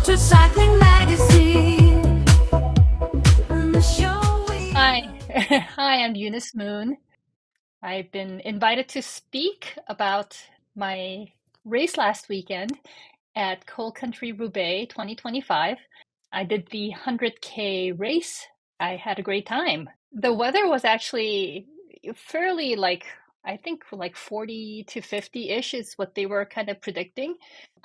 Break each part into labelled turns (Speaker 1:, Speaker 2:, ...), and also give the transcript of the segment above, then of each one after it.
Speaker 1: Ultracycling magazine. And the show
Speaker 2: Hi, hi, I'm Eunice Moon. I've been invited to speak about my race last weekend at Coal Country Roubaix 2025. I did the 100K race. I had a great time. The weather was actually fairly I think like 40 to 50-ish is what they were kind of predicting.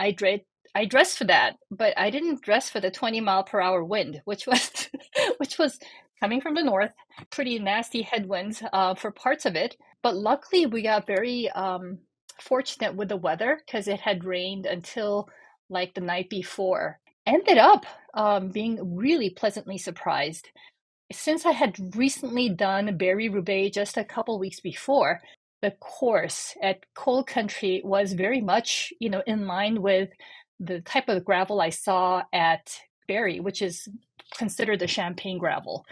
Speaker 2: I dre I dressed for that, but I didn't dress for the 20-mile-per-hour wind, which was which was coming from the north, pretty nasty headwinds for parts of it. But luckily, we got very fortunate with the weather because it had rained until like the night before. Ended up being really pleasantly surprised. Since I had recently done Barry Roubaix just a couple weeks before, the course at Coal Country was very much, in line with the type of gravel I saw at Barry, which is considered the champagne gravel.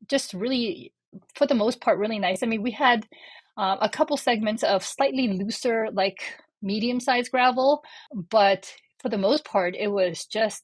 Speaker 2: Just really, for the most part, really nice. I mean, we had a couple segments of slightly looser, like medium-sized gravel, but for the most part, it was just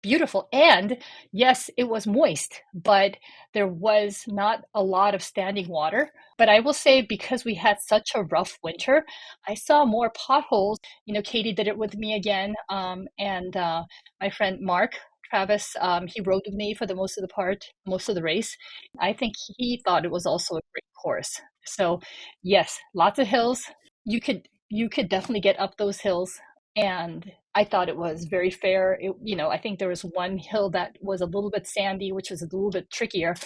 Speaker 2: beautiful. And yes, it was moist, but there was not a lot of standing water. But I will say, because we had such a rough winter, I saw more potholes. Katie did it with me again, and my friend Mark Travis, he rode with me for the most of the race. I think he thought it was also a great course. So yes, lots of hills. You could definitely get up those hills, and I thought it was very fair. I think there was one hill that was a little bit sandy, which was a little bit trickier,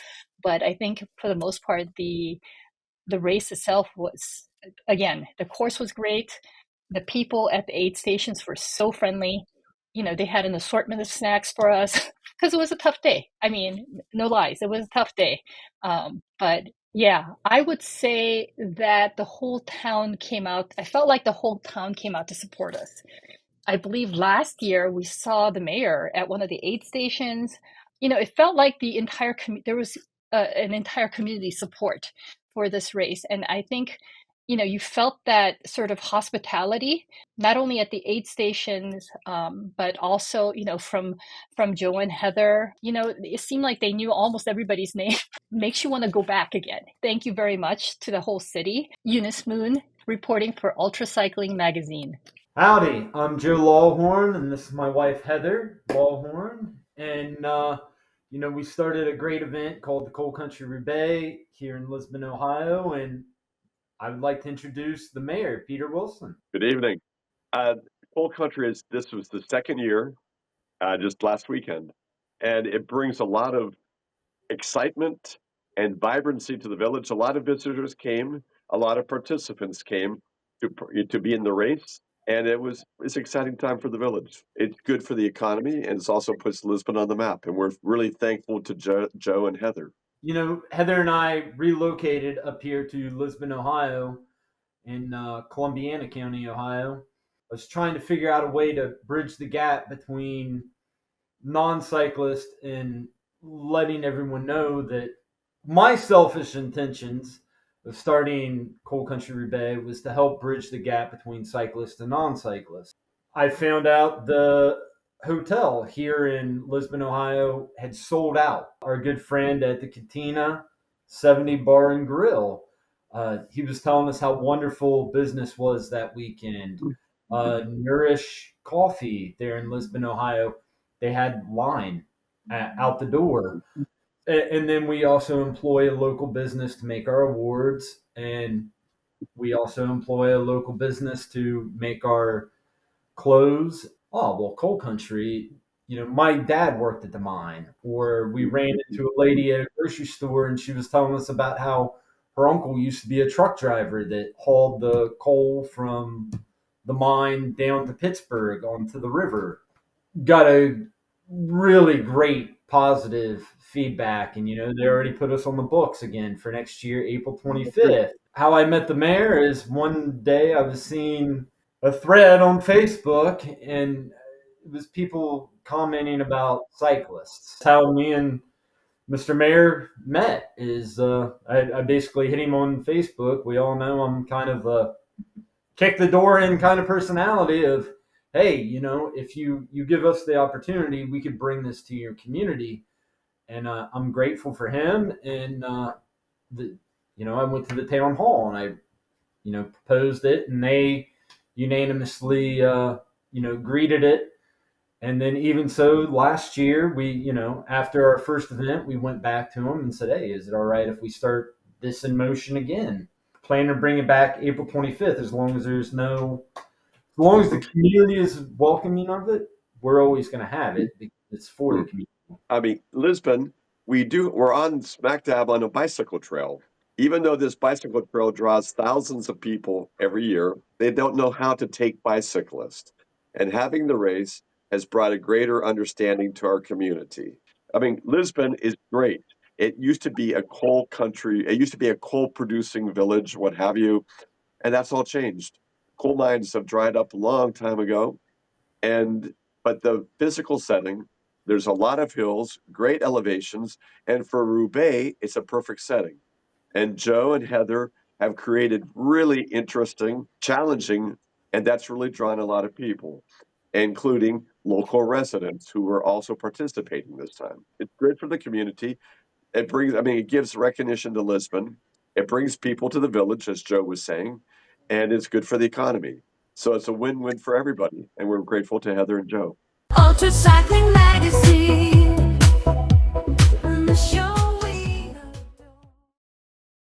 Speaker 2: but I think for the most part, the race itself was, again, the course was great. The people at the aid stations were so friendly. They had an assortment of snacks for us because it was a tough day. I mean, no lies, it was a tough day. But yeah, I would say that the whole town came out. I felt like the whole town came out to support us. I believe last year we saw the mayor at one of the aid stations. It felt like there was an entire community support for this race, and I think you felt that sort of hospitality, not only at the aid stations, but also from Joe and Heather. It seemed like they knew almost everybody's name. Makes you want to go back again. Thank you very much to the whole city. Eunice Moon reporting for Ultracycling magazine.
Speaker 3: Howdy, I'm Joe Lawhorn, and this is my wife Heather Lawhorn. And we started a great event called the Coal Country Roubaix here in Lisbon, Ohio, and I would like to introduce the mayor, Peter Wilson.
Speaker 4: Good evening. Uh, Coal Country this was the second year, just last weekend, and it brings a lot of excitement and vibrancy to the village. A lot of visitors came, a lot of participants came to be in the race, and it's an exciting time for the village. It's good for the economy, and it also puts Lisbon on the map. And we're really thankful to Joe and Heather.
Speaker 3: Heather and I relocated up here to Lisbon, Ohio, in Columbiana County, Ohio. I was trying to figure out a way to bridge the gap between non-cyclists and letting everyone know that my selfish intentions of starting Coal Country Roubaix was to help bridge the gap between cyclists and non-cyclists. I found out the hotel here in Lisbon, Ohio had sold out. Our good friend at the Cantina 70 Bar and Grill, he was telling us how wonderful business was that weekend. Nourish Coffee there in Lisbon, Ohio, they had line out the door. And then we also employ a local business to make our awards, and we also employ a local business to make our clothes. Oh, well, Coal Country, my dad worked at the mine, or we ran into a lady at a grocery store and she was telling us about how her uncle used to be a truck driver that hauled the coal from the mine down to Pittsburgh onto the river. Got a really great positive feedback, and they already put us on the books again for next year, April 25th. How I met the mayor is one day I was seeing a thread on Facebook, and it was people commenting about cyclists. How me and Mr. Mayor met is I basically hit him on Facebook. We all know I'm kind of a kick the door in kind of personality of, hey, if you give us the opportunity, we could bring this to your community. And I'm grateful for him. And the I went to the town hall and I proposed it, and they unanimously greeted it. And then even so, last year we after our first event, we went back to them and said, hey, is it all right if we start this in motion again? Plan to bring it back April 25th, as long as the community is welcoming of it. We're always going to have it because it's for the community.
Speaker 4: I mean, Lisbon, we're on smack dab on a bicycle trail. Even though this bicycle trail draws thousands of people every year, they don't know how to take bicyclists. And having the race has brought a greater understanding to our community. I mean, Lisbon is great. It used to be a coal country, it used to be a coal producing village, what have you, and that's all changed. Coal mines have dried up a long time ago, and but the physical setting, there's a lot of hills, great elevations, and for Roubaix, it's a perfect setting. And Joe and Heather have created really interesting, challenging, and that's really drawn a lot of people, including local residents who are also participating this time. It's great for the community. It gives recognition to Lisbon. It brings people to the village, as Joe was saying, and it's good for the economy. So it's a win-win for everybody, and we're grateful to Heather and Joe.
Speaker 1: Ultracycling magazine.